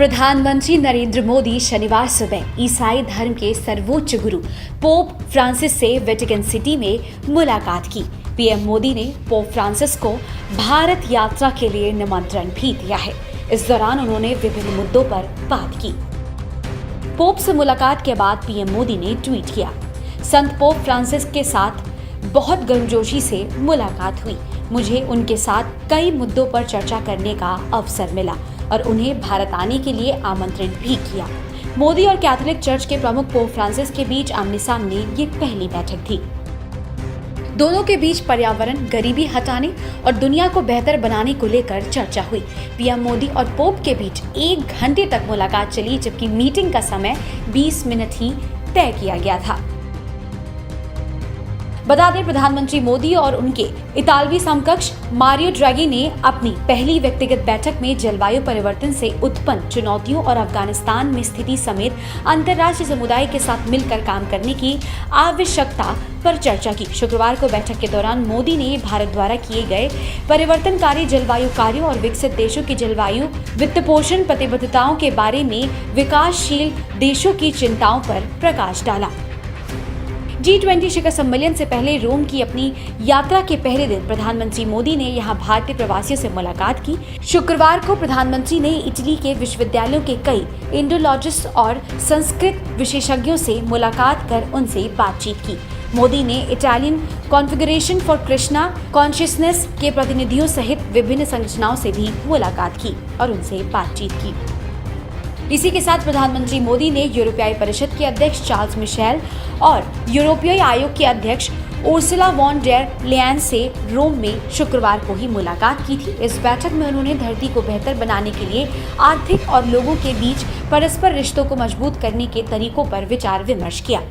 प्रधानमंत्री नरेंद्र मोदी शनिवार सुबह ईसाई धर्म के सर्वोच्च गुरु पोप फ्रांसिस से वेटिकन सिटी में मुलाकात की। पीएम मोदी ने पोप फ्रांसिस को भारत यात्रा के लिए निमंत्रण भी दिया है। इस दौरान उन्होंने विभिन्न मुद्दों पर बात की। पोप से मुलाकात के बाद पीएम मोदी ने ट्वीट किया, संत पोप फ्रांसिस के साथ बहुत गर्मजोशी से मुलाकात हुई। मुझे उनके साथ कई मुद्दों पर चर्चा करने का अवसर मिला और उन्हें भारत आने के लिए आमंत्रित भी किया। मोदी और कैथोलिक चर्च के प्रमुख पोप फ्रांसिस के बीच आमने सामने ये पहली बैठक थी। दोनों के बीच पर्यावरण, गरीबी हटाने और दुनिया को बेहतर बनाने को लेकर चर्चा हुई। पीएम मोदी और पोप के बीच 1 घंटे तक मुलाकात चली, जबकि मीटिंग का समय 20 मिनट ही तय किया गया था। बता दें, प्रधानमंत्री मोदी और उनके इतालवी समकक्ष मारियो ड्रैगी ने अपनी पहली व्यक्तिगत बैठक में जलवायु परिवर्तन से उत्पन्न चुनौतियों और अफगानिस्तान में स्थिति समेत अंतर्राष्ट्रीय समुदाय के साथ मिलकर काम करने की आवश्यकता पर चर्चा की। शुक्रवार को बैठक के दौरान मोदी ने भारत द्वारा किए गए परिवर्तनकारी जलवायु कार्यों और विकसित देशों की जलवायु वित्तपोषण प्रतिबद्धताओं के बारे में विकासशील देशों की चिंताओं पर प्रकाश डाला। G20 शिखर सम्मेलन से पहले रोम की अपनी यात्रा के पहले दिन प्रधानमंत्री मोदी ने यहां भारतीय प्रवासियों से मुलाकात की। शुक्रवार को प्रधानमंत्री ने इटली के विश्वविद्यालयों के कई इंडोलॉजिस्ट और संस्कृत विशेषज्ञों से मुलाकात कर उनसे बातचीत की। मोदी ने Italian configuration for Krishna consciousness के प्रतिनिधियों सहित विभिन्न संगठनों से भी मुलाकात की और उनसे बातचीत की। इसी के साथ प्रधानमंत्री मोदी ने यूरोपीय परिषद के अध्यक्ष चार्ल्स मिशेल और यूरोपीय आयोग के अध्यक्ष उर्सुला वॉन डेर लेयन से रोम में शुक्रवार को ही मुलाकात की थी। इस बैठक में उन्होंने धरती को बेहतर बनाने के लिए आर्थिक और लोगों के बीच परस्पर रिश्तों को मजबूत करने के तरीकों पर विचार विमर्श किया।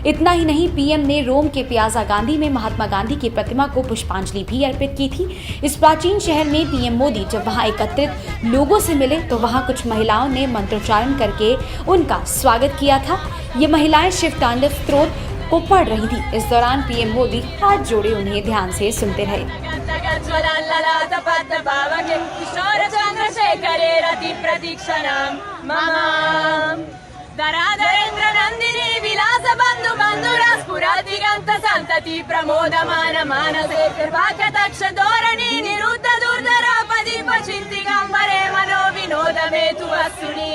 इतना ही नहीं, पीएम ने रोम के पियाजा गांधी में महात्मा गांधी की प्रतिमा को पुष्पांजलि भी अर्पित की थी। इस प्राचीन शहर में पीएम मोदी जब वहां एकत्रित लोगों से मिले तो वहां कुछ महिलाओं ने मंत्रोच्चारण करके उनका स्वागत किया था। ये महिलाएं शिव तांडव स्तोत्र को पढ़ रही थी। इस दौरान पीएम मोदी हाथ जोड़े उन्हें ध्यान से सुनते रहे। धराधरेन्द्र नंदिनी विलास बंधु बंधुरा स्फुरदिगंत संतति प्रमोदमान मानसे कृपाकटाक्ष धोरणी निरुद्ध दुर्धरा पदीप चिंतिगंबरे मनो विनोद मेतु वसुनी।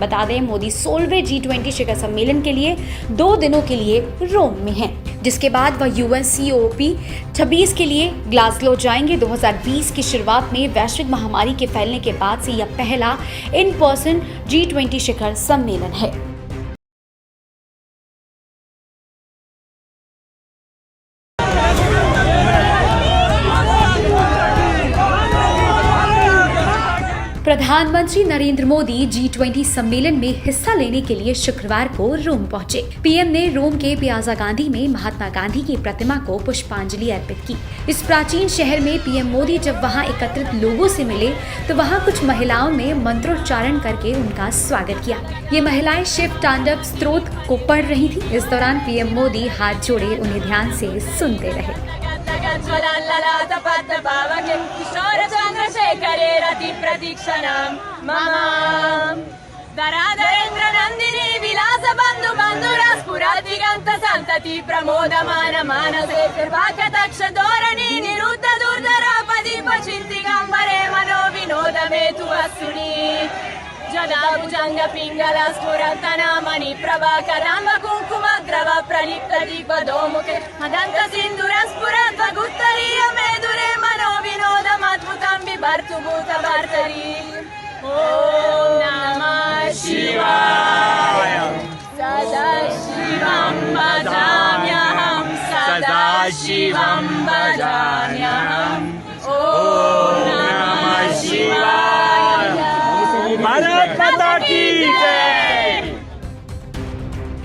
बता दें, मोदी 16वें G20 शिखर सम्मेलन के लिए 2 दिनों के लिए रोम में हैं, जिसके बाद वह UNCOP 26 के लिए ग्लासगो जाएंगे। 2020 की शुरुआत में वैश्विक महामारी के फैलने के बाद से यह पहला इन पर्सन G20 शिखर सम्मेलन है। प्रधानमंत्री नरेंद्र मोदी G20 सम्मेलन में हिस्सा लेने के लिए शुक्रवार को रोम पहुंचे। पीएम ने रोम के पियाजा गांधी में महात्मा गांधी की प्रतिमा को पुष्पांजलि अर्पित की। इस प्राचीन शहर में पीएम मोदी जब वहां एकत्रित लोगों से मिले तो वहां कुछ महिलाओं ने मंत्रोच्चारण करके उनका स्वागत किया। ये महिलाएं शिव तांडव स्तोत्र को पढ़ रही थी। इस दौरान पीएम मोदी हाथ जोड़े उन्हें ध्यान से सुनते रहे। धराधरेन्द्र नंदिनी विलास बंधु बंधुरा स्फुरदिगंत संतति प्रमोदमान मानसे कृपाकटाक्ष धोरणी निरुद्ध दुर्धरा पदीप चिंतिगंबरे मनो विनोद मेतु वसुनी। जनाभुजंग पिंगल स्फुरन्तनामणि प्रभाकराम्ब कुङ्कुमद्रव प्रलिप्त दीपदोमुखे मदन्त सिन्दूर स्फुरद्वगुत्तरीय मेदुरे मनो विनोदमद्भुतं बिभर्तु भूतभर्तरी। ॐ नमः शिवाय। सदाशिवं भजाम्यहं सदाशिवं भजाम्यहं। ॐ नमः शिवाय। भारत माता की जय।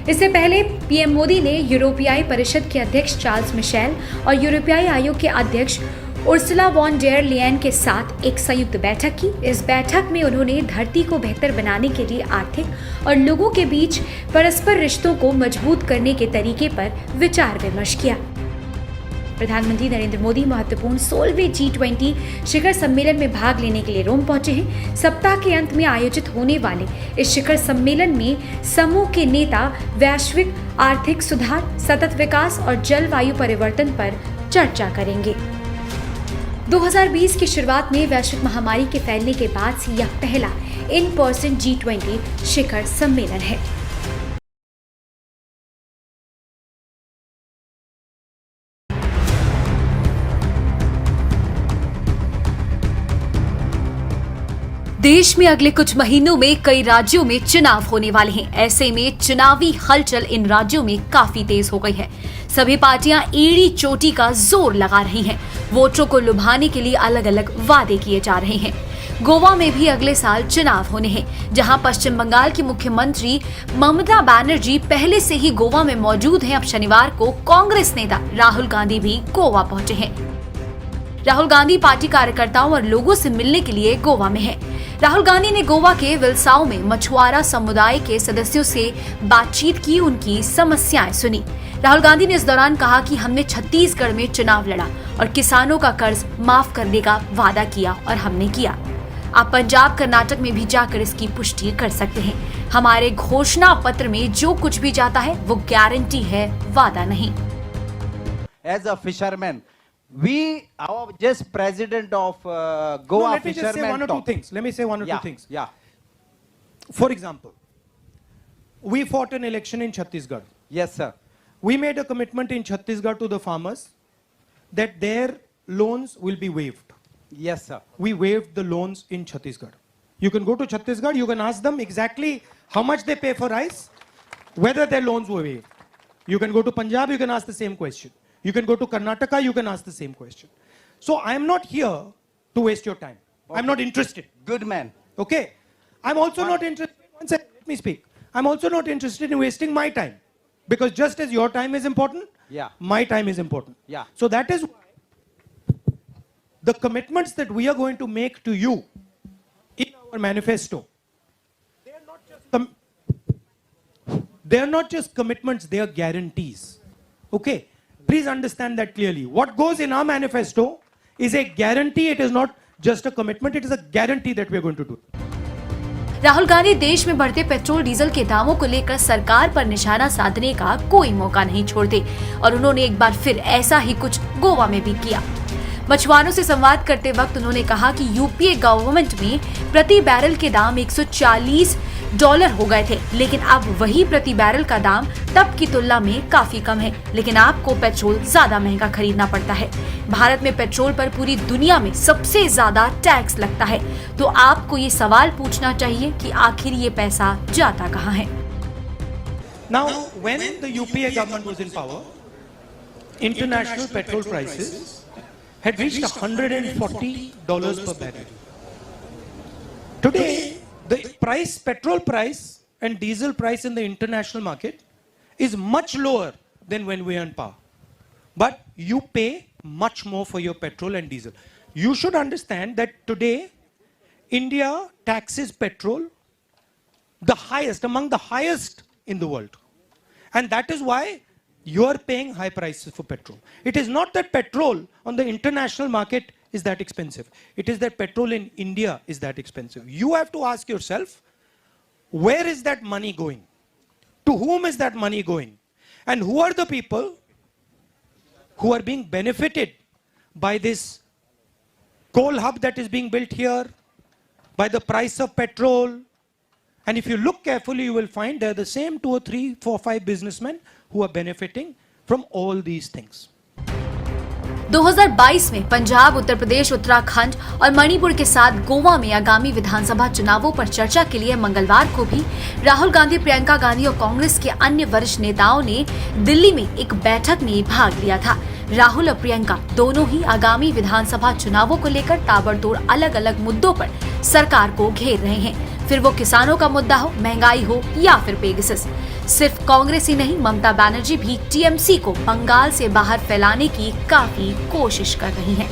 इससे पहले पीएम मोदी ने यूरोपीय परिषद के अध्यक्ष चार्ल्स मिशेल और यूरोपीय आयोग के अध्यक्ष उर्सुला वॉन डेर लेयन के साथ एक संयुक्त बैठक की। इस बैठक में उन्होंने धरती को बेहतर बनाने के लिए आर्थिक और लोगों के बीच परस्पर रिश्तों को मजबूत करने के तरीके पर विचार विमर्श किया। प्रधानमंत्री नरेंद्र मोदी महत्वपूर्ण 16वें G20 शिखर सम्मेलन में भाग लेने के लिए रोम पहुंचे हैं। सप्ताह के अंत में आयोजित होने वाले इस शिखर सम्मेलन में समूह के नेता वैश्विक आर्थिक सुधार, सतत विकास और जलवायु परिवर्तन पर चर्चा करेंगे। 2020 की शुरुआत में वैश्विक महामारी के फैलने के बाद से यह पहला इन पर्सन G20 शिखर सम्मेलन है। देश में अगले कुछ महीनों में कई राज्यों में चुनाव होने वाले हैं। ऐसे में चुनावी हलचल इन राज्यों में काफी तेज हो गई है। सभी पार्टियां एड़ी चोटी का जोर लगा रही हैं। वोटरों को लुभाने के लिए अलग अलग वादे किए जा रहे हैं। गोवा में भी अगले साल चुनाव होने हैं, जहां पश्चिम बंगाल की मुख्यमंत्री ममता बनर्जी पहले से ही गोवा में मौजूद हैं। अब शनिवार को कांग्रेस नेता राहुल गांधी भी गोवा पहुंचे हैं। राहुल गांधी पार्टी कार्यकर्ताओं और लोगों से मिलने के लिए गोवा में है। राहुल गांधी ने गोवा के विलसाओ में मछुआरा समुदाय के सदस्यों से बातचीत की, उनकी समस्याएं सुनी। राहुल गांधी ने इस दौरान कहा कि हमने छत्तीसगढ़ में चुनाव लड़ा और किसानों का कर्ज माफ करने का वादा किया और हमने किया। आप पंजाब, कर्नाटक में भी जाकर इसकी पुष्टि कर सकते हैं। हमारे घोषणा पत्र में जो कुछ भी जाता है वो गारंटी है, वादा नहीं। As a fisherman, our just president of Goa let me just say fishermen one or two talk. things. Let me say one or two things. Yeah. For example, we fought an election in Chhattisgarh. Yes, sir. We made a commitment in Chhattisgarh to the farmers that their loans will be waived. Yes, sir. We waived the loans in Chhattisgarh. You can go to Chhattisgarh, you can ask them exactly how much they pay for rice, whether their loans were waived. You can go to Punjab, you can ask the same question. You can go to Karnataka, you can ask the same question. So I am not here to waste your time. I'm not interested. Good man. Okay? I'm also not interested, one second, let me speak. I'm also not interested in wasting my time. Because just as your time is important, my time is important. Yeah. So that is why the commitments that we are going to make to you in our manifesto, they are not just commitments, they are guarantees. Okay? Please understand that clearly. What goes in our manifesto is a guarantee. It is not just a commitment. It is a guarantee that we are going to do. Rahul Gandhi देश में बढ़ते petrol diesel के दामों को लेकर सरकार पर निशाना साधने का कोई मौका नहीं छोड़ते और उन्होंने एक बार फिर ऐसा ही कुछ गोवा में भी किया। मछुआरों से संवाद करते वक्त उन्होंने कहा कि यूपीए गवर्नमेंट में प्रति बैरल के दाम $140 हो गए थे, लेकिन अब वही प्रति बैरल का दाम तब की तुलना में काफी कम है, लेकिन आपको पेट्रोल ज्यादा महंगा खरीदना पड़ता है। भारत में पेट्रोल पर पूरी दुनिया में सबसे ज्यादा टैक्स लगता है, तो आपको ये सवाल पूछना चाहिए कि आखिर ये पैसा जाता कहाँ है। Now, when the UPA government was in power, international petrol prices had reached $140 per barrel. Today, the price, petrol price and diesel price in the international market is much lower than when we are in power. But you pay much more for your petrol and diesel. You should understand that today, India taxes petrol the highest, among the highest in the world. And that is why you are paying high prices for petrol. It is not that petrol on the international market is that expensive. It is that petrol in India is that expensive. You have to ask yourself, where is that money going? To whom is that money going? And who are the people who are being benefited by this coal hub that is being built here, by the price of petrol? And if you look carefully, you will find they are the same 2 or 3, 4, 5 businessmen who are benefiting from all these things. 2022 में पंजाब, उत्तर प्रदेश, उत्तराखंड और मणिपुर के साथ गोवा में आगामी विधानसभा चुनावों पर चर्चा के लिए मंगलवार को भी राहुल गांधी, प्रियंका गांधी और कांग्रेस के अन्य वरिष्ठ नेताओं ने दिल्ली में एक बैठक में भाग लिया था। राहुल और प्रियंका दोनों ही आगामी विधानसभा चुनावों को लेकर ताबड़तोड़ अलग अलग मुद्दों पर सरकार को घेर रहे हैं, फिर वो किसानों का मुद्दा हो, महंगाई हो या फिर पेगासस। सिर्फ कांग्रेस ही नहीं, ममता बनर्जी भी टीएमसी को बंगाल से बाहर फैलाने की काफी कोशिश कर रही हैं।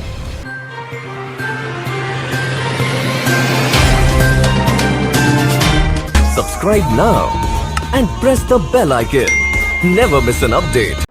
Subscribe now and press the bell icon. Never miss an update.